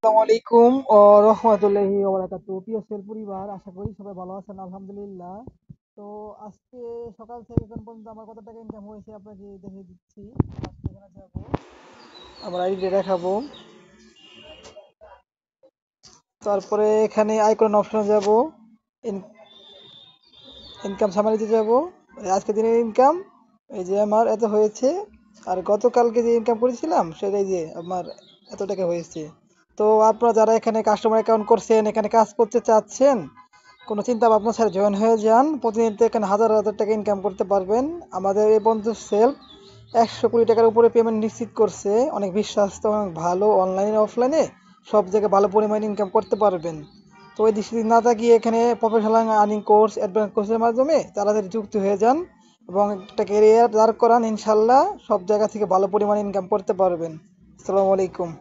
আসসালামু আলাইকুম ও রহমতুল্লাহি ওয়া বারাকাতুহু। প্রিয় সেল পরিবার, আশা করি সবাই ভালো আছেন আলহামদুলিল্লাহ। তো আজকে সকাল থেকে এখন পর্যন্ত আমার কত টাকা ইনকাম হয়েছে আপনাকে দেখে দিচ্ছি। আজকে এখানে যাব, আমার আইডি দেখাবো, তারপরে এখানে আইকন অপশনে যাব, ইনকাম সামারিতে যাব। আজকে দিনের ইনকাম এই যে আমার এত হয়েছে, আর গতকালকে যে ইনকাম করেছিলাম সেটাই যে আমার এত টাকা হয়েছে। তো আপনারা যারা এখানে কাস্টমার অ্যাকাউন্ট করছেন, এখানে কাজ করতে চাচ্ছেন, কোনো চিন্তা ভাবনা ছাড়া জয়েন হয়ে যান। প্রতিনিয়ত এখানে হাজার হাজার টাকা ইনকাম করতে পারবেন। আমাদের এই বন্ধু সেলফ 100 কোটি টাকার উপরে পেমেন্ট নিশ্চিত করছে। অনেক বিশ্বাস্ত, অনেক ভালো, অনলাইনে অফলাইনে সব জায়গায় ভালো পরিমাণে ইনকাম করতে পারবেন। তো ওই দৃষ্টি না তাকিয়ে এখানে প্রফেশনাল আর্নিং কোর্স, অ্যাডভান্স কোর্সের মাধ্যমে তাড়াতাড়ি যুক্ত হয়ে যান এবং একটা ক্যারিয়ার দাঁড় করান। ইনশাল্লাহ সব জায়গা থেকে ভালো পরিমাণে ইনকাম করতে পারবেন। আসসালামু আলাইকুম।